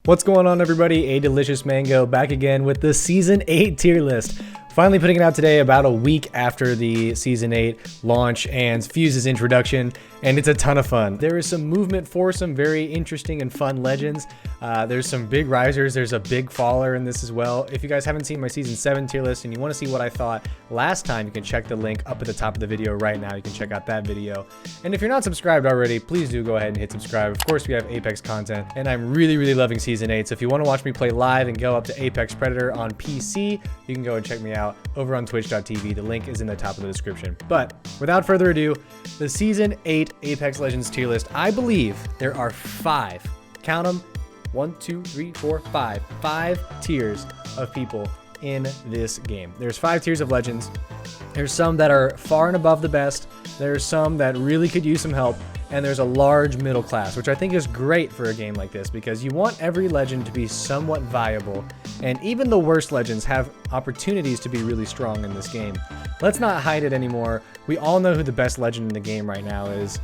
What's going on, everybody? A Delicious Mango back again with the Season 8 tier list. Finally putting it out today about a week after the Season 8 launch and Fuse's introduction, and it's a ton of fun. There is some movement for some very interesting and fun legends. There's some big risers. There's a big faller in this as well. If you guys haven't seen my Season 7 tier list and you want to see what I thought last time, you can check the link up at the top of the video right now. You can check out that video. And if you're not subscribed already, please do go ahead and hit subscribe. Of course, we have Apex content, and I'm really loving Season 8. So if you want to watch me play live and go up to Apex Predator on PC, you can go and check me out over on twitch.tv. The link is in the top of the description. But without further ado, the Season 8 Apex Legends tier list. I believe there are 5, count them, 1, 2, 3, 4, 5 tiers of people in this game. There's 5 tiers of legends. There's some that are far and above the best. There's some that really could use some help. And there's a large middle class, which I think is great for a game like this because you want every legend to be somewhat viable, and even the worst legends have opportunities to be really strong in this game. Let's not hide it anymore. We all know who the best legend in the game right now is.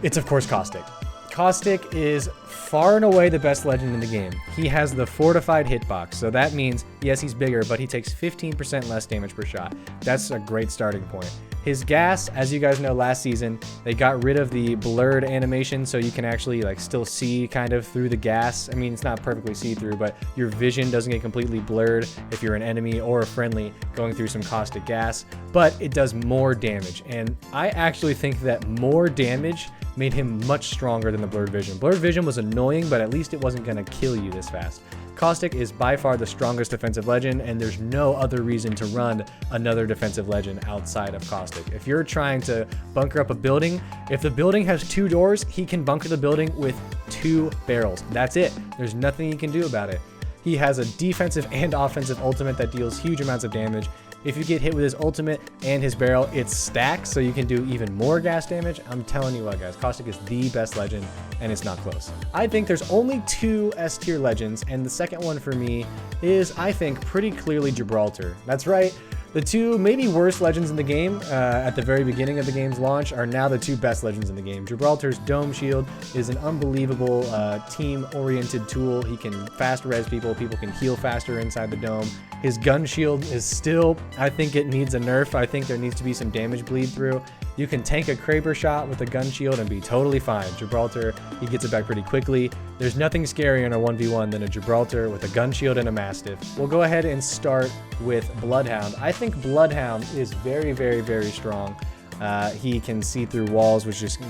It's of course Caustic. Caustic is far and away the best legend in the game. He has the fortified hitbox, so that means, yes, he's bigger, but he takes 15% less damage per shot. That's a great starting point. His gas, as you guys know, last season, they got rid of the blurred animation, so you can actually still see kind of through the gas. I mean, it's not perfectly see-through, but your vision doesn't get completely blurred if you're an enemy or a friendly going through some caustic gas, but it does more damage. And I actually think that more damage made him much stronger than the blurred vision. Blurred vision was annoying, but at least it wasn't going to kill you this fast. Caustic is by far the strongest defensive legend, and there's no other reason to run another defensive legend outside of Caustic. If you're trying to bunker up a building, if the building has 2 doors, he can bunker the building with 2 barrels. That's it. There's nothing he can do about it. He has a defensive and offensive ultimate that deals huge amounts of damage. If you get hit with his ultimate and his barrel, it stacks, so you can do even more gas damage. I'm telling you what, guys, Caustic is the best legend, and it's not close. I think there's only 2 S tier legends, and the second one for me is, I think, pretty clearly Gibraltar. That's right. The 2 maybe worst legends in the game at the very beginning of the game's launch are now the 2 best legends in the game. Gibraltar's Dome Shield is an unbelievable team-oriented tool. He can fast res people. People can heal faster inside the dome. His gun shield is still, I think it needs a nerf. I think there needs to be some damage bleed through. You can tank a Kraber shot with a gun shield and be totally fine. Gibraltar, he gets it back pretty quickly. There's nothing scarier in a 1v1 than a Gibraltar with a gun shield and a Mastiff. We'll go ahead and start with Bloodhound. I think Bloodhound is very strong. He can see through walls, which just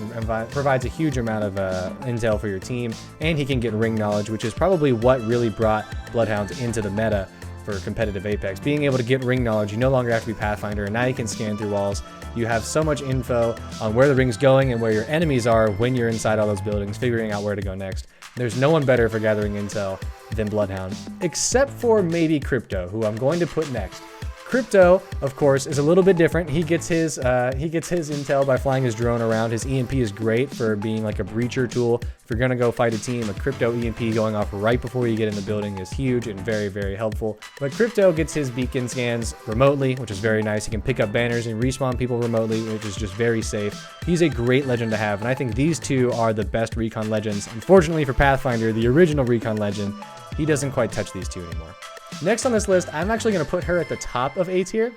provides a huge amount of intel for your team, and he can get ring knowledge, which is probably what really brought Bloodhounds into the meta for competitive Apex. Being able to get ring knowledge, you no longer have to be Pathfinder, and now you can scan through walls. You have so much info on where the ring's going and where your enemies are when you're inside all those buildings, figuring out where to go next. There's no one better for gathering intel than Bloodhound, except for maybe Crypto, who I'm going to put next. Crypto, of course, is a little bit different. He gets his intel by flying his drone around. His EMP is great for being like a breacher tool. If you're gonna go fight a team, a Crypto EMP going off right before you get in the building is huge and very helpful. But Crypto gets his beacon scans remotely, which is very nice. He can pick up banners and respawn people remotely, which is just very safe. He's a great legend to have, and I think these 2 are the best recon legends. Unfortunately for Pathfinder, the original recon legend, he doesn't quite touch these 2 anymore. Next on this list, I'm actually going to put her at the top of A tier.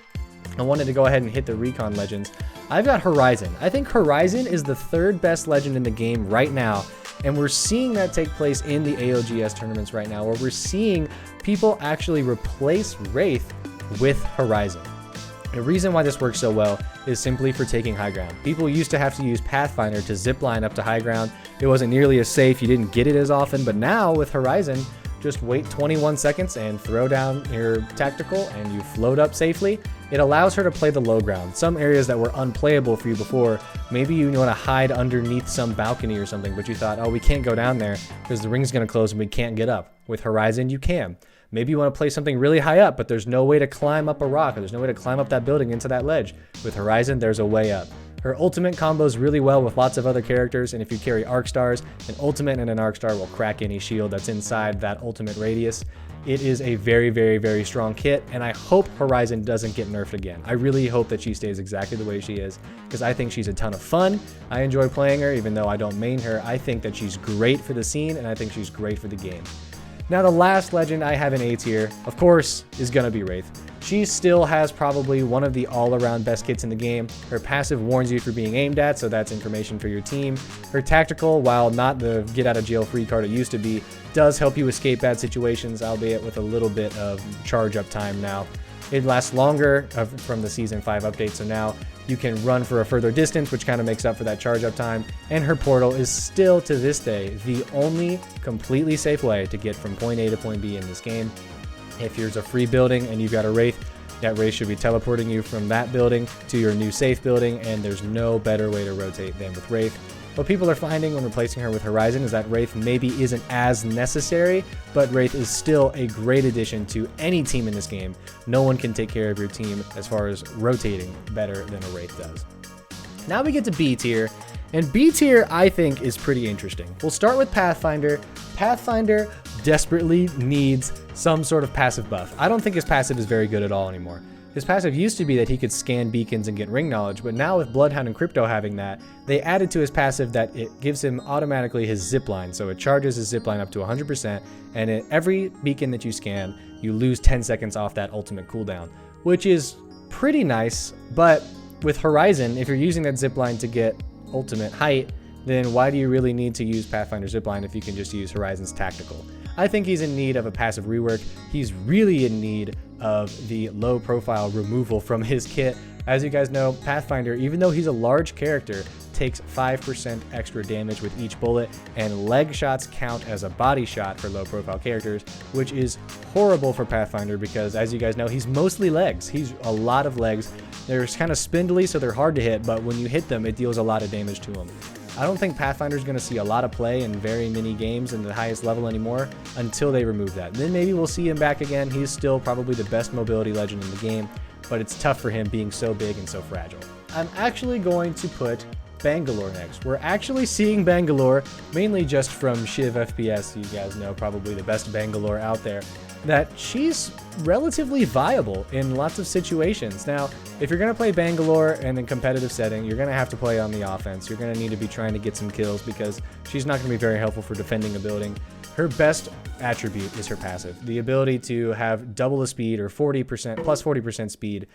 I wanted to go ahead and hit the recon legends. I've got Horizon. I think Horizon is the 3rd best legend in the game right now, and we're seeing that take place in the AOGS tournaments right now, where we're seeing people actually replace Wraith with Horizon. The reason why this works so well is simply for taking high ground. People used to have to use Pathfinder to zipline up to high ground. It wasn't nearly as safe, you didn't get it as often, but now with Horizon, just wait 21 seconds and throw down your tactical and you float up safely. It allows her to play the low ground. Some areas that were unplayable for you before, maybe you want to hide underneath some balcony or something, but you thought, oh, we can't go down there because the ring's going to close and we can't get up. With Horizon, you can. Maybe you want to play something really high up, but there's no way to climb up a rock, or there's no way to climb up that building into that ledge. With Horizon, there's a way up. Her ultimate combos really well with lots of other characters, and if you carry arc stars, an ultimate and an arc star will crack any shield that's inside that ultimate radius. It is a very, very, very strong kit, and I hope Horizon doesn't get nerfed again. I really hope that she stays exactly the way she is, because I think she's a ton of fun. I enjoy playing her, even though I don't main her. I think that she's great for the scene, and I think she's great for the game. Now, the last legend I have in A tier, of course, is gonna be Wraith. She still has probably one of the all-around best kits in the game. Her passive warns you for being aimed at, so that's information for your team. Her tactical, while not the get-out-of-jail-free card it used to be, does help you escape bad situations, albeit with a little bit of charge-up time now. It lasts longer from the Season 5 update, so now you can run for a further distance, which kind of makes up for that charge-up time. And her portal is still, to this day, the only completely safe way to get from point A to point B in this game. If there's a free building and you've got a Wraith, that Wraith should be teleporting you from that building to your new safe building, and there's no better way to rotate than with Wraith. What people are finding when replacing her with Horizon is that Wraith maybe isn't as necessary, but Wraith is still a great addition to any team in this game. No one can take care of your team as far as rotating better than a Wraith does. Now we get to B tier, and B tier I think is pretty interesting. We'll start with Pathfinder. Pathfinder desperately needs some sort of passive buff. I don't think his passive is very good at all anymore. His passive used to be that he could scan beacons and get ring knowledge, but now with Bloodhound and Crypto having that, they added to his passive that it gives him automatically his zipline. So it charges his zipline up to 100%, and at every beacon that you scan, you lose 10 seconds off that ultimate cooldown, which is pretty nice. But with Horizon, if you're using that zipline to get ultimate height, then why do you really need to use Pathfinder zipline if you can just use Horizon's tactical? I think he's in need of a passive rework. He's really in need of the low profile removal from his kit. As you guys know, Pathfinder, even though he's a large character, takes 5% extra damage with each bullet, and leg shots count as a body shot for low profile characters, which is horrible for Pathfinder because, as you guys know, he's mostly legs. He's a lot of legs. They're kind of spindly, so they're hard to hit, but when you hit them, it deals a lot of damage to them. I don't think Pathfinder's going to see a lot of play in very many games in the highest level anymore until they remove that. Then maybe we'll see him back again. He's still probably the best mobility legend in the game, but it's tough for him being so big and so fragile. I'm actually going to put Bangalore next. We're actually seeing Bangalore, mainly just from Shiv FPS, you guys know, probably the best Bangalore out there, that she's relatively viable in lots of situations. Now, if you're going to play Bangalore in a competitive setting, you're going to have to play on the offense. You're going to need to be trying to get some kills because she's not going to be very helpful for defending a building. Her best attribute is her passive. The ability to have double the speed or 40% plus 40% speed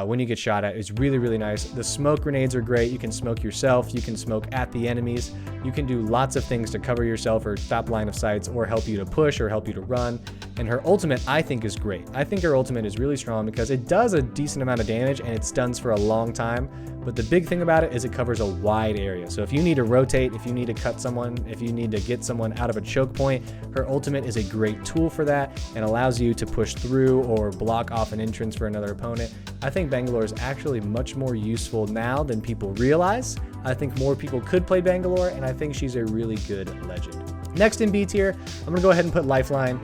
when you get shot at is really, really nice. The smoke grenades are great. You can smoke yourself. You can smoke at the enemies. You can do lots of things to cover yourself or stop line of sights or help you to push or help you to run. And her ultimate, I think, is great. I think her ultimate is really strong because it does a decent amount of damage and it stuns for a long time. But the big thing about it is it covers a wide area. So if you need to rotate, if you need to cut someone, if you need to get someone out of a choke point, her ultimate is a great tool for that and allows you to push through or block off an entrance for another opponent. I think Bangalore is actually much more useful now than people realize. I think more people could play Bangalore, and I think she's a really good legend. Next in B tier, I'm going to go ahead and put Lifeline.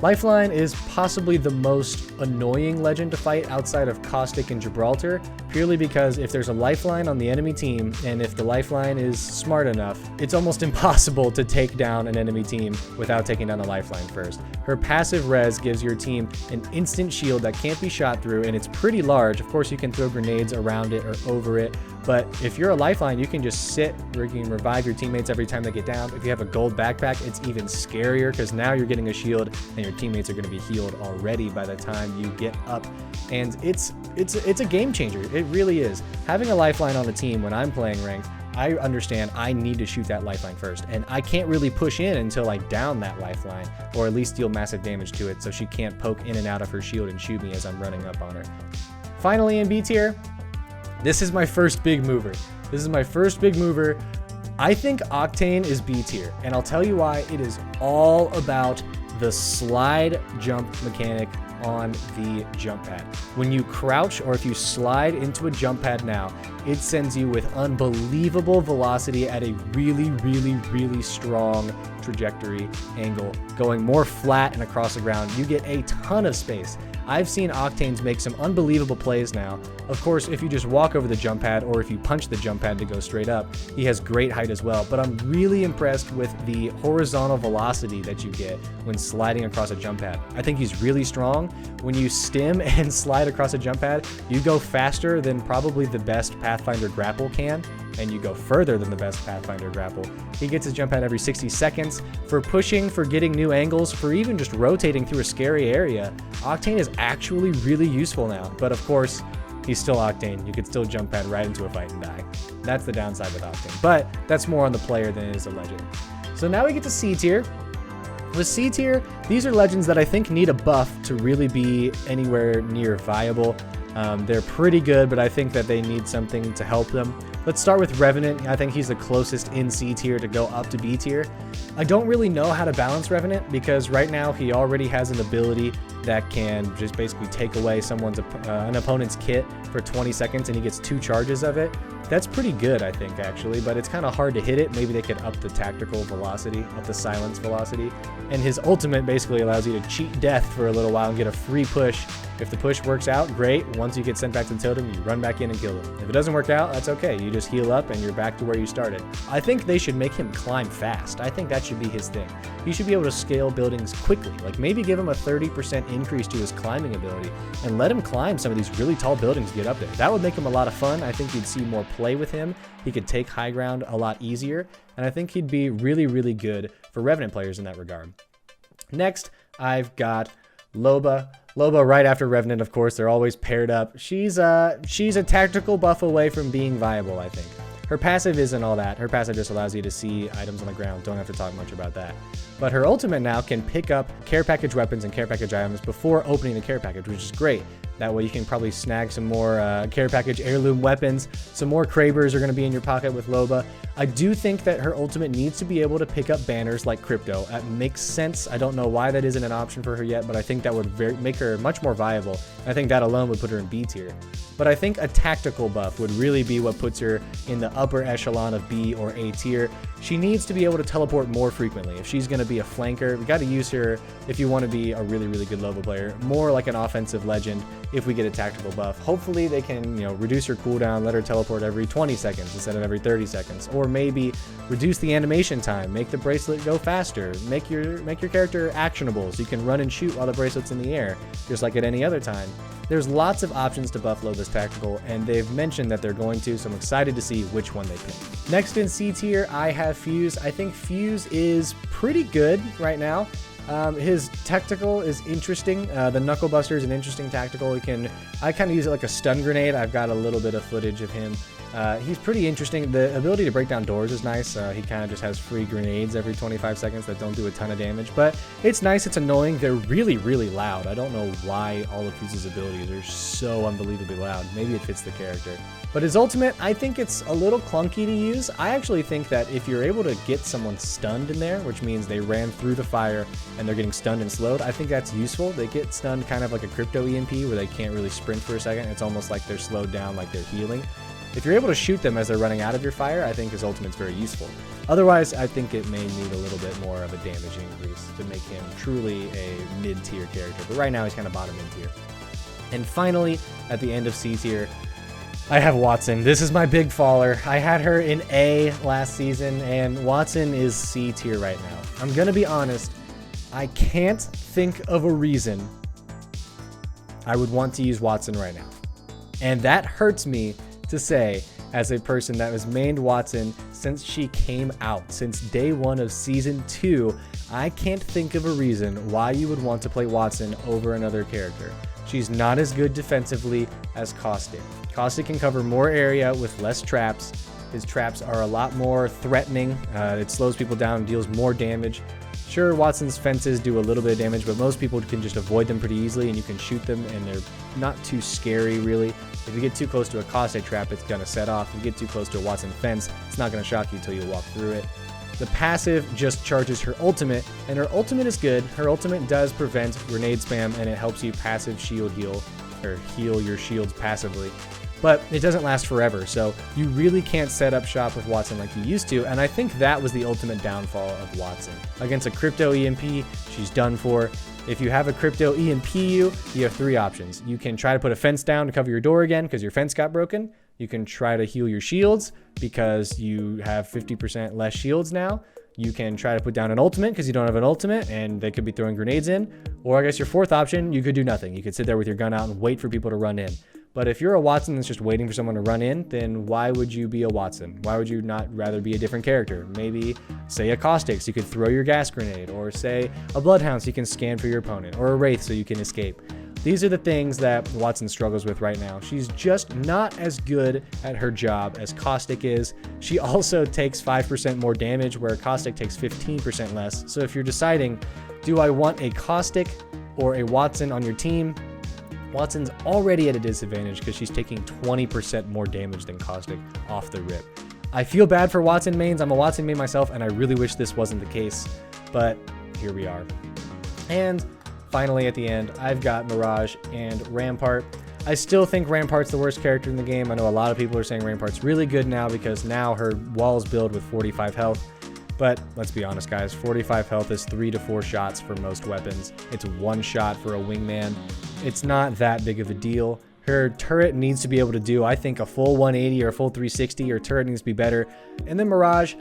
Lifeline is possibly the most annoying legend to fight outside of Caustic and Gibraltar, purely because if there's a Lifeline on the enemy team, and if the Lifeline is smart enough, it's almost impossible to take down an enemy team without taking down the Lifeline first. Her passive res gives your team an instant shield that can't be shot through, and it's pretty large. Of course, you can throw grenades around it or over it, but if you're a Lifeline, you can just sit where you can revive your teammates every time they get down. If you have a gold backpack, it's even scarier because now you're getting a shield and your teammates are going to be healed already by the time you get up. And it's a game changer. It really is. Having a Lifeline on the team when I'm playing ranked, I understand I need to shoot that Lifeline first, and I can't really push in until I down that Lifeline, or at least deal massive damage to it so she can't poke in and out of her shield and shoot me as I'm running up on her. Finally, in B tier, this is my first big mover. I think Octane is B tier, and I'll tell you why. It is all about the slide jump mechanic on the jump pad. When you crouch or if you slide into a jump pad now, it sends you with unbelievable velocity at a really, really, really strong trajectory angle, going more flat and across the ground. You get a ton of space. I've seen Octanes make some unbelievable plays now. Of course, if you just walk over the jump pad or if you punch the jump pad to go straight up, he has great height as well. But I'm really impressed with the horizontal velocity that you get when sliding across a jump pad. I think he's really strong. When you stim and slide across a jump pad, you go faster than probably the best Pathfinder grapple can, and you go further than the best Pathfinder grapple. He gets his jump pad every 60 seconds. For pushing, for getting new angles, for even just rotating through a scary area, Octane is actually really useful now. But of course, he's still Octane. You could still jump pad right into a fight and die. That's the downside with Octane. But that's more on the player than it is a legend. So now we get to C tier. With C tier, these are legends that I think need a buff to really be anywhere near viable. They're pretty good, but I think that they need something to help them. Let's start with Revenant. I think he's the closest in C tier to go up to B tier. I don't really know how to balance Revenant because right now he already has an ability that can just basically take away an opponent's kit for 20 seconds and he gets 2 charges of it. That's pretty good, I think, actually, but it's kind of hard to hit it. Maybe they could up the tactical velocity, up the silence velocity. And his ultimate basically allows you to cheat death for a little while and get a free push. If the push works out, great. Once you get sent back to the totem, you run back in and kill them. If it doesn't work out, that's okay. You just heal up and you're back to where you started. I think they should make him climb fast. I think that should be his thing. He should be able to scale buildings quickly. Like maybe give him a 30% increase to his climbing ability and let him climb some of these really tall buildings to get up there. That would make him a lot of fun. I think you'd see more play with him. He could take high ground a lot easier. And I think he'd be really, really good for Revenant players in that regard. Next, I've got Loba. Loba right after Revenant, of course. They're always paired up. She's a tactical buff away from being viable, I think. Her passive isn't all that. Her passive just allows you to see items on the ground. Don't have to talk much about that. But her ultimate now can pick up care package weapons and care package items before opening the care package, which is great. That way you can probably snag some more care package heirloom weapons. Some more Krabers are going to be in your pocket with Loba. I do think that her ultimate needs to be able to pick up banners like Crypto. That makes sense. I don't know why that isn't an option for her yet, but I think that would make her much more viable. I think that alone would put her in B tier. But I think a tactical buff would really be what puts her in the upper echelon of B or A tier. She needs to be able to teleport more frequently. If she's going to be a flanker, we got to use her if you want to be a really, really good Loba player. More like an offensive legend if we get a tactical buff. Hopefully they can, reduce her cooldown, let her teleport every 20 seconds instead of every 30 seconds. Or maybe reduce the animation time, make the bracelet go faster, make your character actionable so you can run and shoot while the bracelet's in the air, just like at any other time. There's lots of options to buff Loba's tactical, and they've mentioned that they're going to, so I'm excited to see which one they pick. Next in C tier, I have Fuse. I think Fuse is pretty good right now. His tactical is interesting. The Knuckle Buster is an interesting tactical. I kind of use it like a stun grenade. I've got a little bit of footage of him. He's pretty interesting. The ability to break down doors is nice. He kind of just has free grenades every 25 seconds that don't do a ton of damage, but it's nice. It's annoying. They're really, really loud. I don't know why all of Fuse's abilities are so unbelievably loud. Maybe it fits the character. But his ultimate, I think it's a little clunky to use. I actually think that if you're able to get someone stunned in there, which means they ran through the fire and they're getting stunned and slowed, I think that's useful. They get stunned kind of like a crypto EMP where they can't really sprint for a second. It's almost like they're slowed down, like they're healing. If you're able to shoot them as they're running out of your fire, I think his ultimate's very useful. Otherwise, I think it may need a little bit more of a damage increase to make him truly a mid-tier character. But right now, he's kind of bottom mid-tier. And finally, at the end of C tier, I have Wattson. This is my big faller. I had her in A last season, and Wattson is C tier right now. I'm going to be honest. I can't think of a reason I would want to use Wattson right now. And that hurts me to say as a person that was mained Wattson since she came out, since day 1 of season 2. I can't think of a reason why you would want to play Wattson over another character. She's not as good defensively as Caustic. Caustic can cover more area with less traps. His traps are a lot more threatening. It slows people down, deals more damage. Sure, Wattson's fences do a little bit of damage, but most people can just avoid them pretty easily, and you can shoot them, and they're not too scary, really. If you get too close to a Caustic trap, it's going to set off. If you get too close to a Wattson fence, it's not going to shock you until you walk through it. The passive just charges her ultimate, and her ultimate is good. Her ultimate does prevent grenade spam, and it helps you passive shield heal, or heal your shields passively. but it doesn't last forever. So you really can't set up shop with Wattson like you used to. And I think that was the ultimate downfall of Wattson. Against a crypto EMP, she's done for. If you have a crypto EMP you have three options. You can try to put a fence down to cover your door again because your fence got broken. You can try to heal your shields because you have 50% less shields now. You can try to put down an ultimate because you don't have an ultimate and they could be throwing grenades in. Or I guess your fourth option, you could do nothing. You could sit there with your gun out and wait for people to run in. But if you're a Wattson that's just waiting for someone to run in, then why would you be a Wattson? Why would you not rather be a different character? Maybe, say, a Caustic so you could throw your gas grenade, or say a Bloodhound so you can scan for your opponent, or a Wraith so you can escape. These are the things that Wattson struggles with right now. She's just not as good at her job as Caustic is. She also takes 5% more damage, where Caustic takes 15% less. So if you're deciding, do I want a Caustic or a Wattson on your team? Wattson's already at a disadvantage because she's taking 20% more damage than Caustic off the rip. I feel bad for Wattson mains. I'm a Wattson main myself, and I really wish this wasn't the case, but here we are. And finally, at the end, I've got Mirage and Rampart. I still think Rampart's the worst character in the game. I know a lot of people are saying Rampart's really good now because now her walls build with 45 health. But let's be honest, guys, 45 health is 3 to 4 shots for most weapons. It's 1 shot for a wingman. It's not that big of a deal. Her turret needs to be able to do, I think, a full 180 or a full 360. Her turret needs to be better. And then Mirage,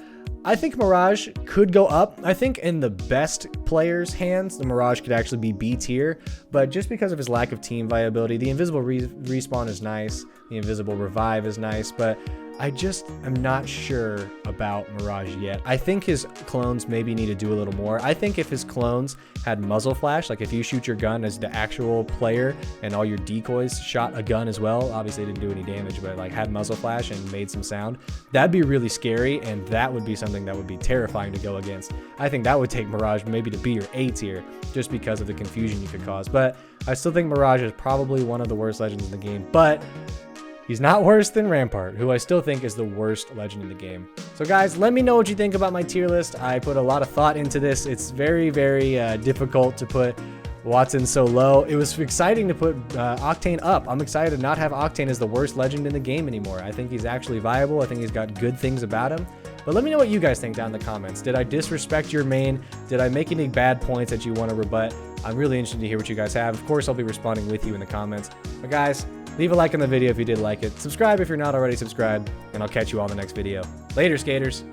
I think Mirage could go up. I think in the best players' hands, the Mirage could actually be B tier. But just because of his lack of team viability, the invisible respawn is nice. The invisible revive is nice. But I just am not sure about Mirage yet. I think his clones maybe need to do a little more. I think if his clones had muzzle flash, like if you shoot your gun as the actual player and all your decoys shot a gun as well, obviously they didn't do any damage, but like had muzzle flash and made some sound, that'd be really scary, and that would be something that would be terrifying to go against. I think that would take Mirage maybe to B or A tier just because of the confusion you could cause. But I still think Mirage is probably one of the worst legends in the game, but he's not worse than Rampart, who I still think is the worst legend in the game. So guys, let me know what you think about my tier list. I put a lot of thought into this. It's very, very difficult to put Wattson so low. It was exciting to put Octane up. I'm excited to not have Octane as the worst legend in the game anymore. I think he's actually viable. I think he's got good things about him. But let me know what you guys think down in the comments. Did I disrespect your main? Did I make any bad points that you want to rebut? I'm really interested to hear what you guys have. Of course, I'll be responding with you in the comments. But guys, leave a like on the video if you did like it. Subscribe if you're not already subscribed, and I'll catch you all in the next video. Later, skaters.